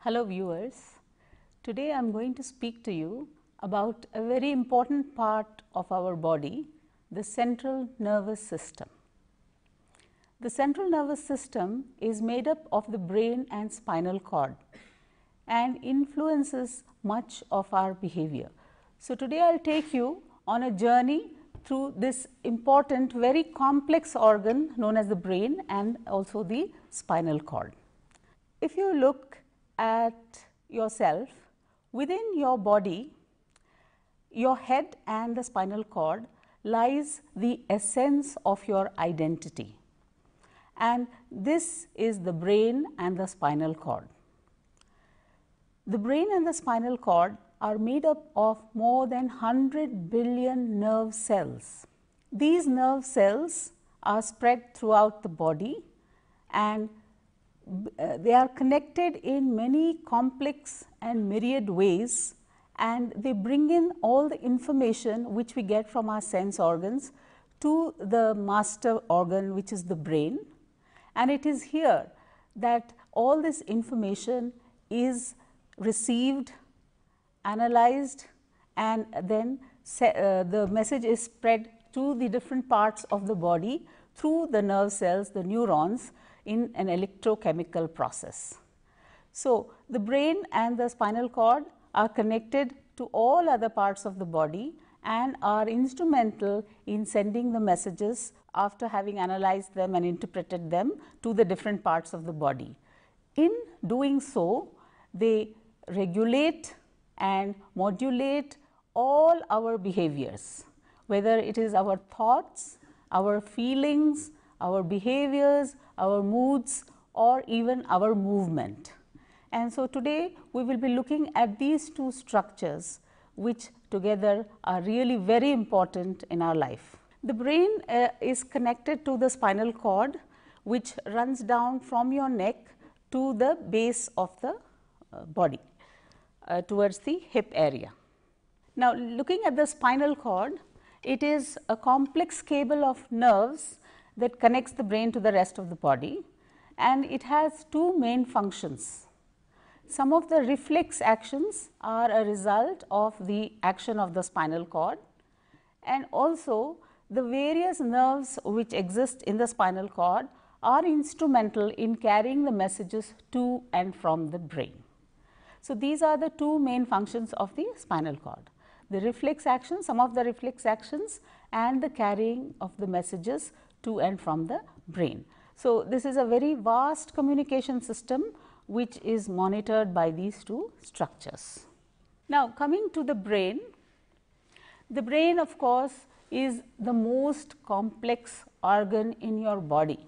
Hello viewers, today I am going to speak to you about a very important part of our body, the central nervous system. The central nervous system is made up of the brain and spinal cord and influences much of our behavior. So, today I will take you on a journey through this important, very complex organ known as the brain and also the spinal cord. If you look at yourself, within your body, your head and the spinal cord lies the essence of your identity, and this is the brain and the spinal cord. The brain and the spinal cord are made up of more than 100 billion nerve cells. These nerve cells are spread throughout the body and they are connected in many complex and myriad ways, and they bring in all the information which we get from our sense organs to the master organ, which is the brain. And it is here that all this information is received, analyzed, and then the message is spread to the different parts of the body through the nerve cells, the neurons, in an electrochemical process. So, the brain and the spinal cord are connected to all other parts of the body and are instrumental in sending the messages after having analyzed them and interpreted them to the different parts of the body. In doing so, they regulate and modulate all our behaviors, whether it is our thoughts, our feelings, our behaviors, our moods, or even our movement. And so, today we will be looking at these two structures which together are really very important in our life. The brain is connected to the spinal cord, which runs down from your neck to the base of the body towards the hip area. Now, looking at the spinal cord, it is a complex cable of nerves that connects the brain to the rest of the body, and it has two main functions. Some of the reflex actions are a result of the action of the spinal cord, and also the various nerves which exist in the spinal cord are instrumental in carrying the messages to and from the brain. So, these are the two main functions of the spinal cord, the reflex action, some of the reflex actions, and the carrying of the messages to and from the brain. So, this is a very vast communication system which is monitored by these two structures. Now, coming to the brain of course is the most complex organ in your body.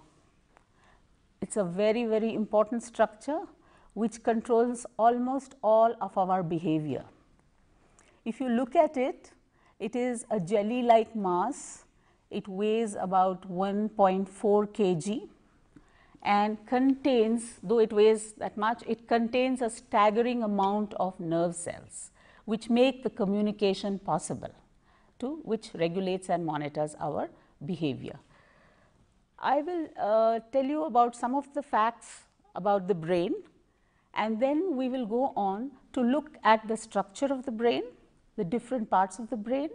It is a very, very important structure which controls almost all of our behavior. If you look at it, it is a jelly like mass. It weighs about 1.4 kg and contains, though it weighs that much, it contains a staggering amount of nerve cells which make the communication possible, to which regulates and monitors our behavior. I will tell you about some of the facts about the brain, and then we will go on to look at the structure of the brain, the different parts of the brain,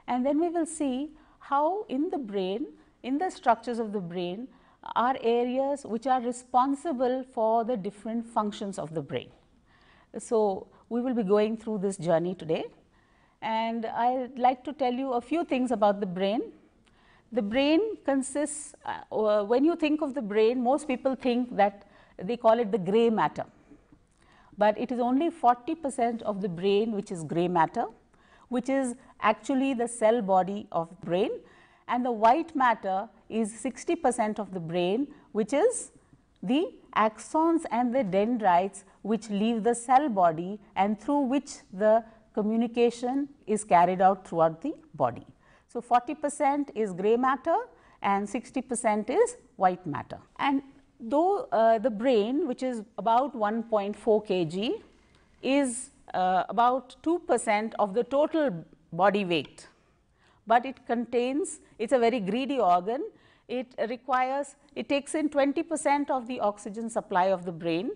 and then we will see how in the brain, in the structures of the brain, are areas which are responsible for the different functions of the brain. So, we will be going through this journey today, and I would like to tell you a few things about the brain. The brain consists, when you think of the brain, most people think that they call it the gray matter, but it is only 40% of the brain which is gray matter, which is actually the cell body of brain, and the white matter is 60% of the brain, which is the axons and the dendrites which leave the cell body and through which the communication is carried out throughout the body. So, 40% is gray matter and 60% is white matter. And though the brain, which is about 1.4 kg, is about 2% of the total body weight, but it contains, it is a very greedy organ. It takes in 20% of the oxygen supply of the brain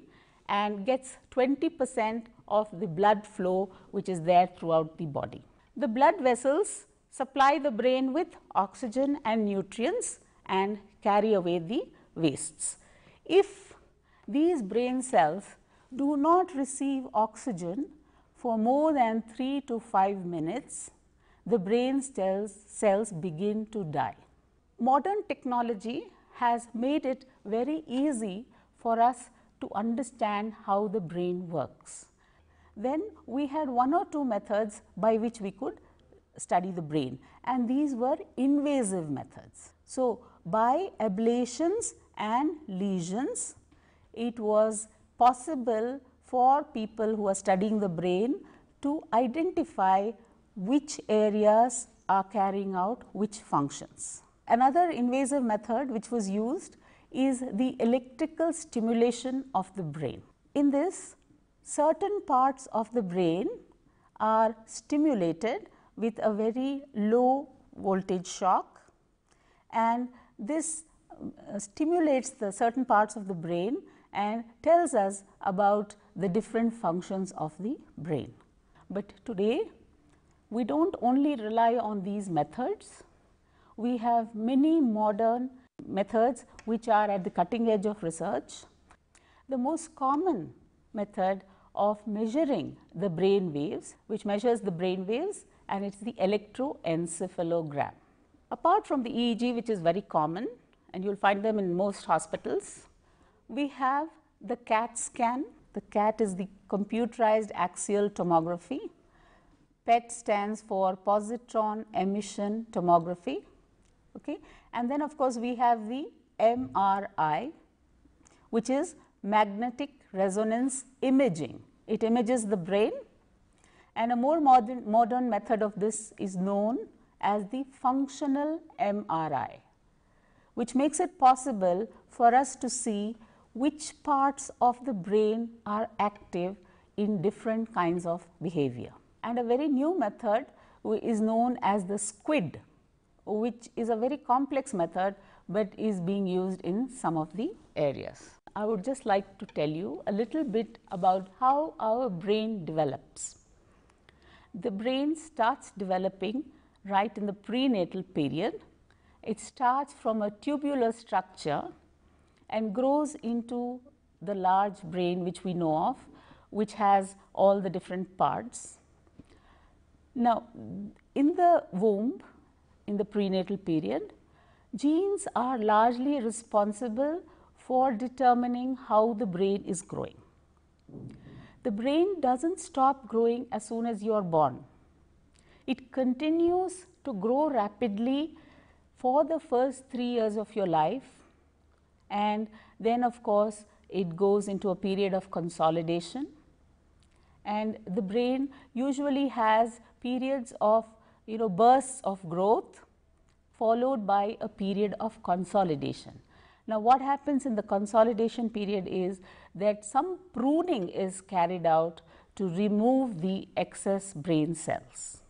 and gets 20% of the blood flow which is there throughout the body. The blood vessels supply the brain with oxygen and nutrients and carry away the wastes. If these brain cells do not receive oxygen for more than 3 to 5 minutes, the brain cells begin to die. Modern technology has made it very easy for us to understand how the brain works. Then we had 1 or 2 methods by which we could study the brain, and these were invasive methods. So, by ablations and lesions, it was possible for people who are studying the brain to identify which areas are carrying out which functions. Another invasive method which was used is the electrical stimulation of the brain. In this, certain parts of the brain are stimulated with a very low voltage shock, and this stimulates the certain parts of the brain and tells us about the different functions of the brain. But today we do not only rely on these methods, we have many modern methods which are at the cutting edge of research. The most common method of measuring the brain waves, which measures the brain waves, and it is the electroencephalogram. Apart from the EEG, which is very common and you will find them in most hospitals, we have the CAT scan. The CAT is the computerized axial tomography. PET stands for positron emission tomography. Okay. And then of course, we have the MRI, which is magnetic resonance imaging. It images the brain, and a more modern method of this is known as the functional MRI, which makes it possible for us to see which parts of the brain are active in different kinds of behavior. And a very new method is known as the SQUID, which is a very complex method, but is being used in some of the areas. I would just like to tell you a little bit about how our brain develops. The brain starts developing right in the prenatal period. It starts from a tubular structure and grows into the large brain which we know of, which has all the different parts. Now, in the womb, in the prenatal period, genes are largely responsible for determining how the brain is growing. The brain does not stop growing as soon as you are born. It continues to grow rapidly for the first 3 years of your life, and then of course, it goes into a period of consolidation, and the brain usually has periods of bursts of growth followed by a period of consolidation. Now, what happens in the consolidation period is that some pruning is carried out to remove the excess brain cells,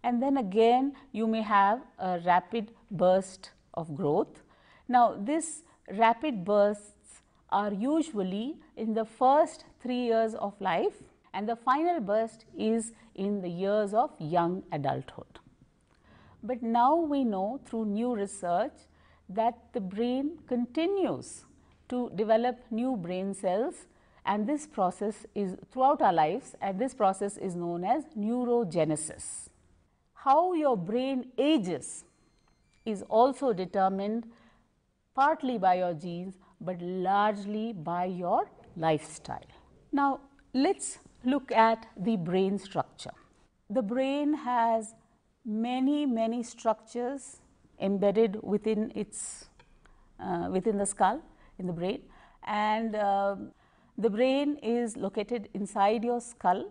and then again you may have a rapid burst of growth. Now, this rapid bursts are usually in the first 3 years of life, and the final burst is in the years of young adulthood. But now we know through new research that the brain continues to develop new brain cells, and this process is throughout our lives, and this process is known as neurogenesis. How your brain ages is also determined partly by your genes, but largely by your lifestyle. Now, let us look at the brain structure. The brain has many structures embedded within its within the skull, in the brain, and the brain is located inside your skull,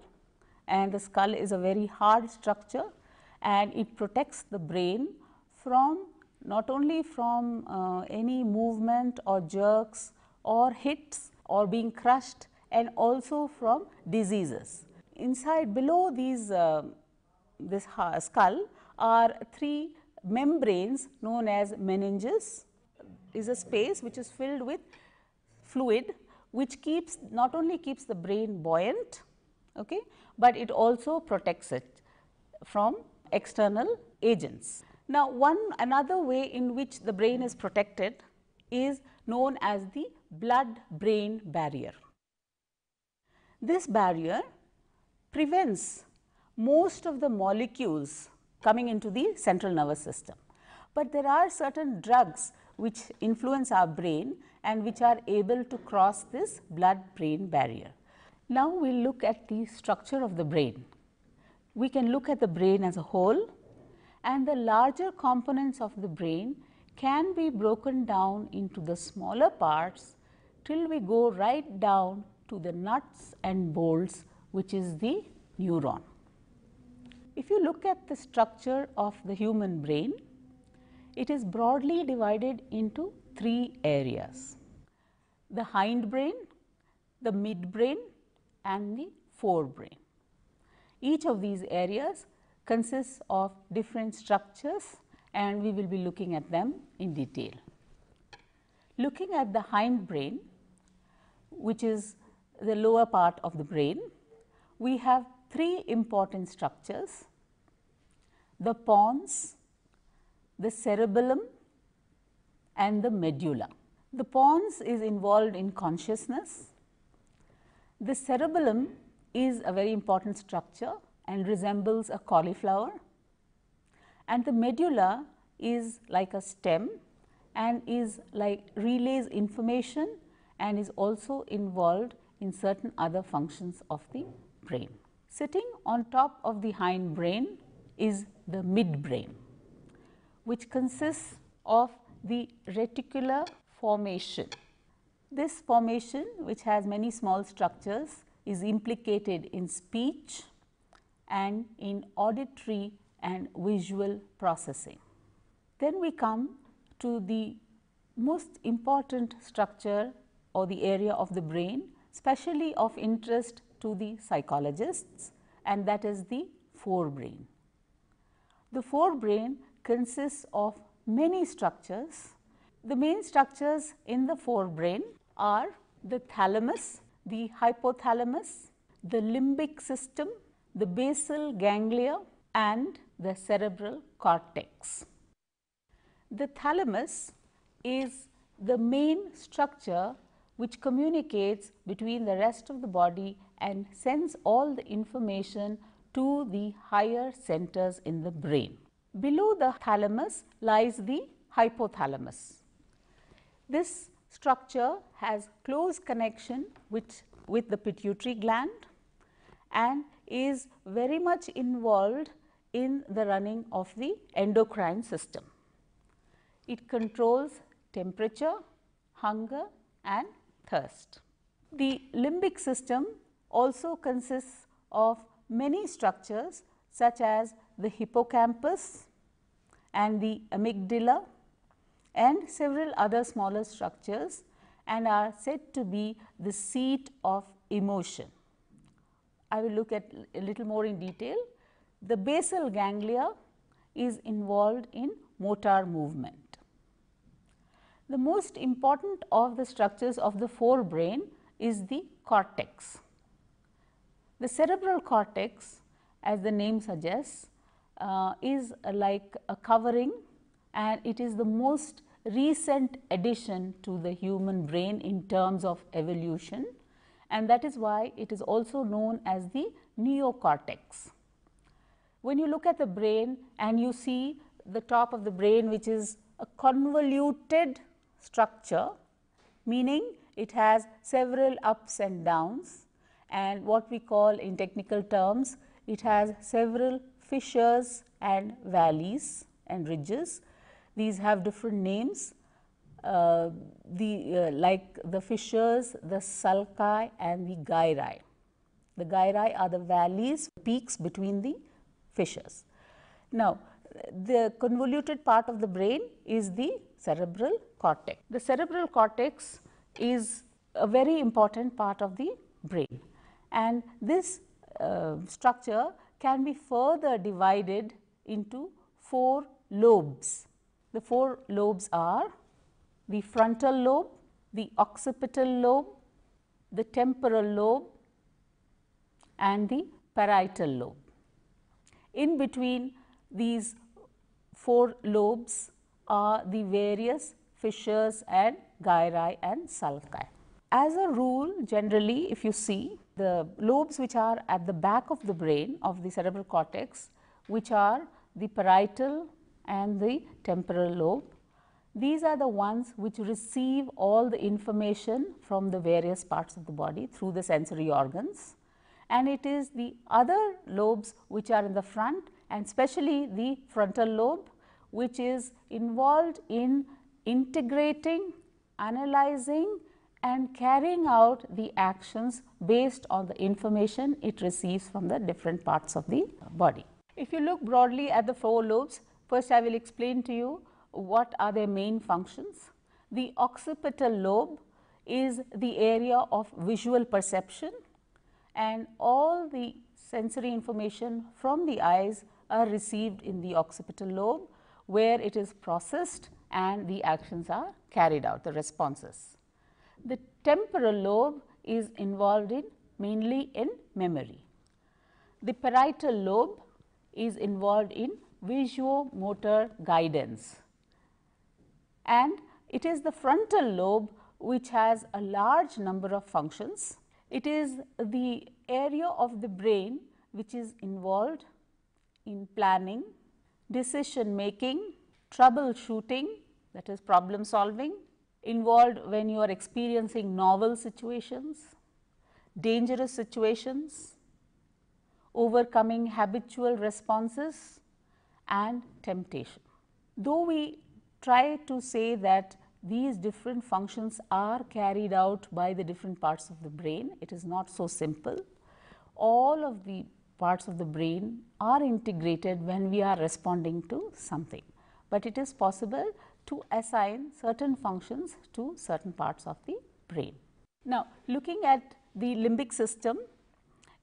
and the skull is a very hard structure, and it protects the brain from not only from any movement or jerks or hits or being crushed, and also from diseases. Inside below these this skull are 3 membranes known as meninges. Is a space which is filled with fluid which not only keeps the brain buoyant, okay, but it also protects it from external agents. Now, another way in which the brain is protected is known as the blood-brain barrier. This barrier prevents most of the molecules coming into the central nervous system, but there are certain drugs which influence our brain and which are able to cross this blood-brain barrier. Now, we will look at the structure of the brain. We can look at the brain as a whole, and the larger components of the brain can be broken down into the smaller parts till we go right down to the nuts and bolts, which is the neuron. If you look at the structure of the human brain, it is broadly divided into 3 areas: the hindbrain, the midbrain, and the forebrain. Each of these areas consists of different structures, and we will be looking at them in detail. Looking at the hindbrain, which is the lower part of the brain, we have 3 important structures: the pons, the cerebellum, and the medulla. The pons is involved in consciousness. The cerebellum is a very important structure and resembles a cauliflower, and the medulla is like a stem and is like relays information and is also involved in certain other functions of the brain. Sitting on top of the hindbrain is the midbrain, which consists of the reticular formation. This formation, which has many small structures, is implicated in speech and in auditory and visual processing. Then we come to the most important structure or the area of the brain, specially of interest to the psychologists, and that is the forebrain. The forebrain consists of many structures. The main structures in the forebrain are the thalamus, the hypothalamus, the limbic system, the basal ganglia, and the cerebral cortex. The thalamus is the main structure which communicates between the rest of the body and sends all the information to the higher centers in the brain. Below the thalamus lies the hypothalamus. This structure has close connection with the pituitary gland and is very much involved in the running of the endocrine system. It controls temperature, hunger, and thirst. The limbic system also consists of many structures such as the hippocampus and the amygdala and several other smaller structures, and are said to be the seat of emotion. I will look at a little more in detail. The basal ganglia is involved in motor movement. The most important of the structures of the forebrain is the cortex. The cerebral cortex, as the name suggests, is like a covering, and it is the most recent addition to the human brain in terms of evolution, and that is why it is also known as the neocortex. When you look at the brain and you see the top of the brain, which is a convoluted structure, meaning it has several ups and downs, and what we call in technical terms, it has several fissures and valleys and ridges. These have different names, like the fissures, the sulci, and the gyri. The gyri are the valleys, peaks between the fissures. Now, the convoluted part of the brain is the cerebral cortex. The cerebral cortex is a very important part of the brain, and this structure can be further divided into 4 lobes. The 4 lobes are the frontal lobe, the occipital lobe, the temporal lobe and the parietal lobe. In between these 4 lobes are the various fissures and gyri and sulci. As a rule, generally if you see the lobes which are at the back of the brain of the cerebral cortex, which are the parietal and the temporal lobe, these are the ones which receive all the information from the various parts of the body through the sensory organs, and it is the other lobes which are in the front, and especially the frontal lobe, which is involved in integrating, analyzing and carrying out the actions based on the information it receives from the different parts of the body. If you look broadly at the 4 lobes, first I will explain to you what are their main functions. The occipital lobe is the area of visual perception, and all the sensory information from the eyes are received in the occipital lobe, where it is processed and the actions are carried out, the responses. The temporal lobe is involved in mainly in memory. The parietal lobe is involved in visuomotor guidance, and it is the frontal lobe which has a large number of functions. It is the area of the brain which is involved in planning, decision making, troubleshooting, that is problem solving, involved when you are experiencing novel situations, dangerous situations, overcoming habitual responses and temptation. Though we try to say that these different functions are carried out by the different parts of the brain, it is not so simple. All of the parts of the brain are integrated when we are responding to something, but it is possible to assign certain functions to certain parts of the brain. Now, looking at the limbic system,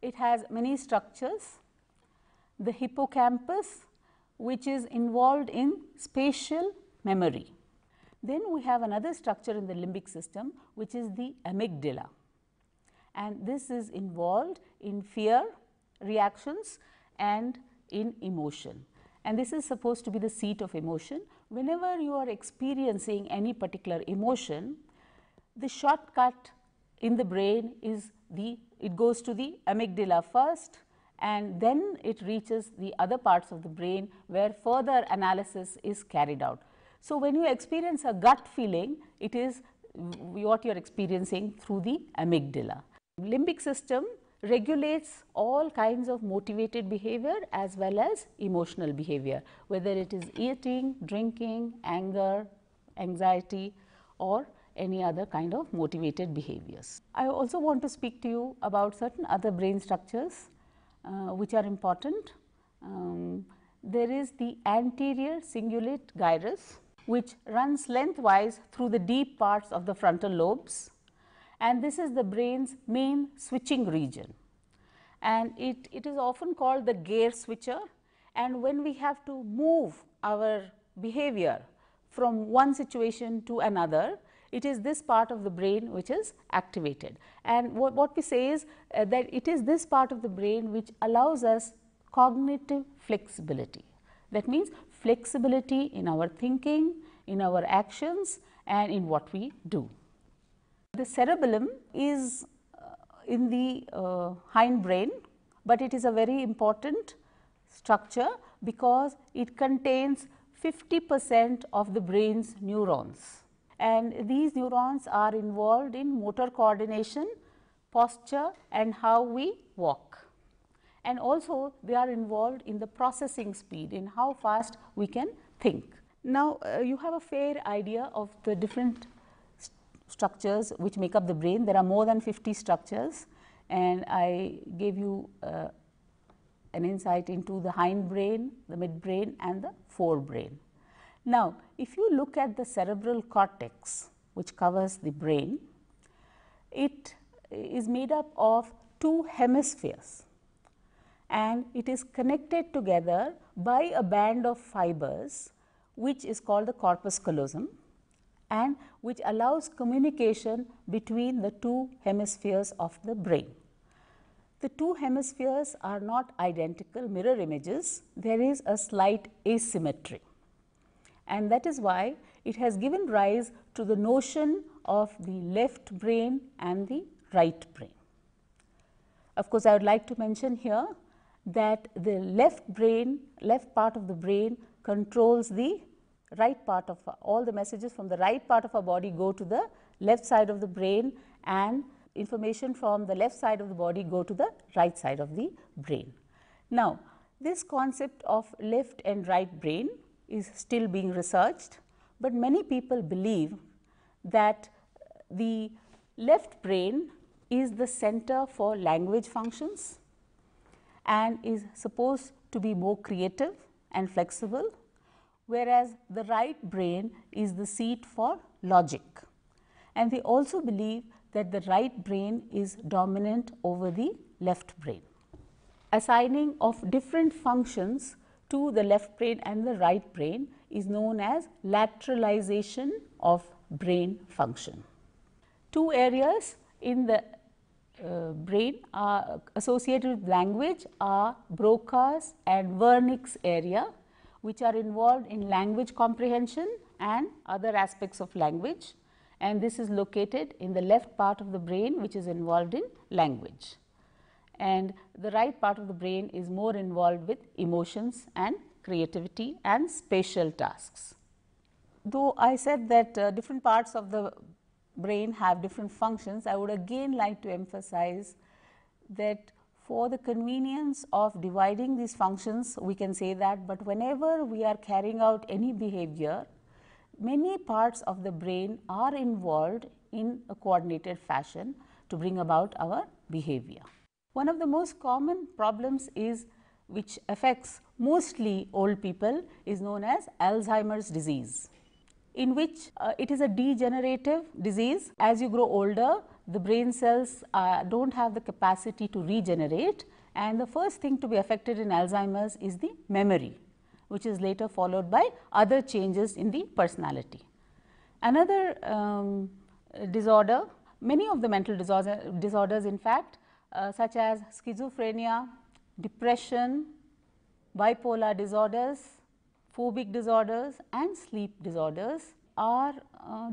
it has many structures. The hippocampus, which is involved in spatial memory. Then we have another structure in the limbic system, which is the amygdala, and this is involved in fear reactions and in emotion, and this is supposed to be the seat of emotion. Whenever you are experiencing any particular emotion, the shortcut in the brain is it goes to the amygdala first, and then it reaches the other parts of the brain where further analysis is carried out. So, when you experience a gut feeling, it is what you are experiencing through the amygdala. Limbic system regulates all kinds of motivated behavior as well as emotional behavior, whether it is eating, drinking, anger, anxiety or any other kind of motivated behaviors. I also want to speak to you about certain other brain structures which are important. There is the anterior cingulate gyrus, which runs lengthwise through the deep parts of the frontal lobes, and this is the brain's main switching region, and it is often called the gear switcher. And when we have to move our behavior from one situation to another, it is this part of the brain which is activated, and what we say is that it is this part of the brain which allows us cognitive flexibility. That means flexibility in our thinking, in our actions and in what we do. The cerebellum is in the hindbrain, but it is a very important structure because it contains 50% of the brain's neurons, and these neurons are involved in motor coordination, posture and how we walk, and also they are involved in the processing speed, in how fast we can think. Now, you have a fair idea of the different structures which make up the brain. There are more than 50 structures, and I gave you an insight into the hindbrain, the midbrain and the forebrain. Now, if you look at the cerebral cortex which covers the brain, it is made up of 2 hemispheres, and it is connected together by a band of fibers which is called the corpus callosum, and which allows communication between the two hemispheres of the brain. The two hemispheres are not identical mirror images, there is a slight asymmetry, and that is why it has given rise to the notion of the left brain and the right brain. Of course, I would like to mention here that the left part of the brain controls the right part of all the messages from the right part of our body go to the left side of the brain, and information from the left side of the body go to the right side of the brain. Now, this concept of left and right brain is still being researched, but many people believe that the left brain is the center for language functions and is supposed to be more creative and flexible, whereas the right brain is the seat for logic. And they also believe that the right brain is dominant over the left brain. Assigning of different functions to the left brain and the right brain is known as lateralization of brain function. Two areas in the brain are associated with language are Broca's and Wernicke's area, which are involved in language comprehension and other aspects of language, and this is located in the left part of the brain, which is involved in language, and the right part of the brain is more involved with emotions and creativity and spatial tasks. Though I said that different parts of the brain have different functions, I would again like to emphasize that for the convenience of dividing these functions, we can say that, but whenever we are carrying out any behavior, many parts of the brain are involved in a coordinated fashion to bring about our behavior. One of the most common problems is, which affects mostly old people, is known as Alzheimer's disease, in which it is a degenerative disease. As you grow older, the brain cells do not have the capacity to regenerate, and the first thing to be affected in Alzheimer's is the memory, which is later followed by other changes in the personality. Another disorder, many of the mental disorders in fact, such as schizophrenia, depression, bipolar disorders, phobic disorders and sleep disorders are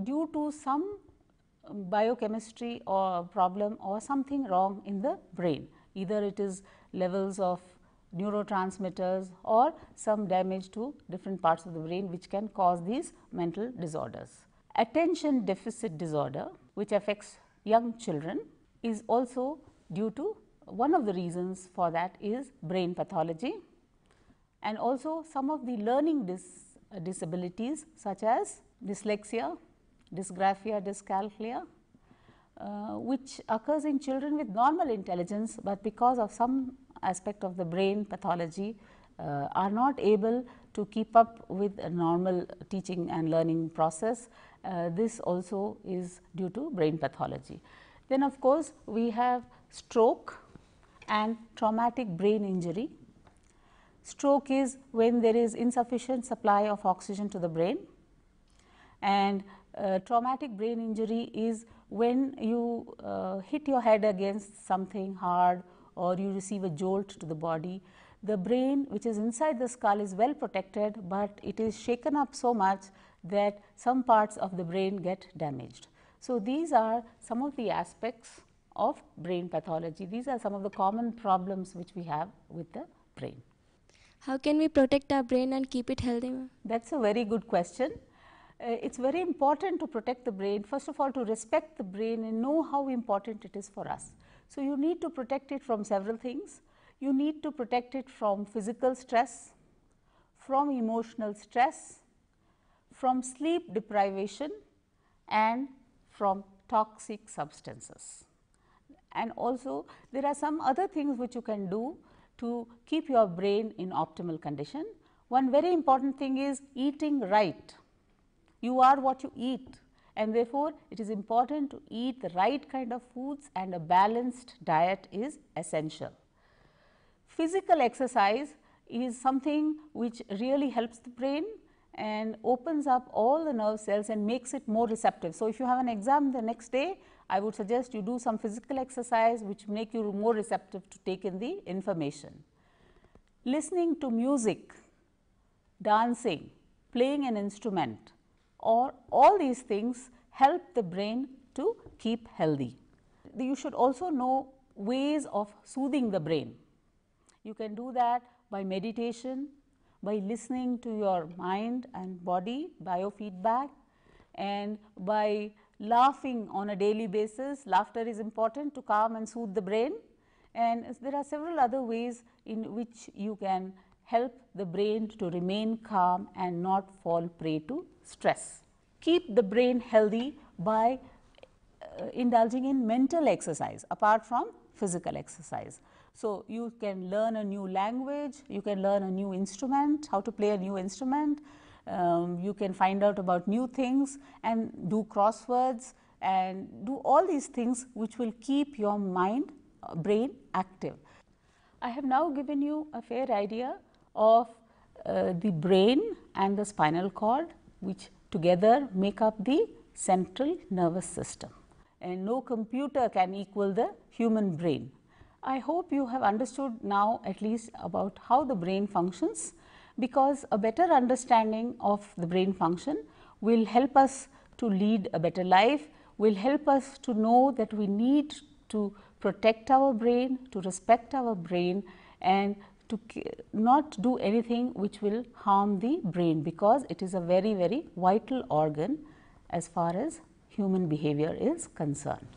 due to some biochemistry or problem or something wrong in the brain. Either it is levels of neurotransmitters or some damage to different parts of the brain which can cause these mental disorders. Attention deficit disorder, which affects young children, is also due to, one of the reasons for that is brain pathology, and also some of the learning disabilities such as dyslexia, dysgraphia, dyscalculia, which occurs in children with normal intelligence, but because of some aspect of the brain pathology are not able to keep up with a normal teaching and learning process. This also is due to brain pathology. Then of course, we have stroke and traumatic brain injury. Stroke is when there is insufficient supply of oxygen to the brain, and traumatic brain injury is when you hit your head against something hard or you receive a jolt to the body. The brain, which is inside the skull, is well protected, but it is shaken up so much that some parts of the brain get damaged. So, these are some of the aspects of brain pathology. These are some of the common problems which we have with the brain. How can we protect our brain and keep it healthy? That's a very good question. It's very important to protect the brain. First of all, to respect the brain and know how important it is for us. So, you need to protect it from several things. You need to protect it from physical stress, from emotional stress, from sleep deprivation and from toxic substances. And also there are some other things which you can do to keep your brain in optimal condition. One very important thing is eating right. You are what you eat, and therefore, it is important to eat the right kind of foods, and a balanced diet is essential. Physical exercise is something which really helps the brain, and opens up all the nerve cells and makes it more receptive. So, if you have an exam the next day, I would suggest you do some physical exercise which make you more receptive to take in the information. Listening to music, dancing, playing an instrument, or all these things help the brain to keep healthy. You should also know ways of soothing the brain. You can do that by meditation, by listening to your mind and body, biofeedback, and by laughing on a daily basis. Laughter is important to calm and soothe the brain, and there are several other ways in which you can help the brain to remain calm and not fall prey to stress. Keep the brain healthy by indulging in mental exercise apart from physical exercise. So, you can learn a new language, you can learn a new instrument, how to play a new instrument, you can find out about new things and do crosswords and do all these things which will keep your mind, brain active. I have now given you a fair idea of the brain and the spinal cord, which together make up the central nervous system, and no computer can equal the human brain. I hope you have understood now at least about how the brain functions, because a better understanding of the brain function will help us to lead a better life, will help us to know that we need to protect our brain, to respect our brain, and to not do anything which will harm the brain, because it is a very, very vital organ as far as human behavior is concerned.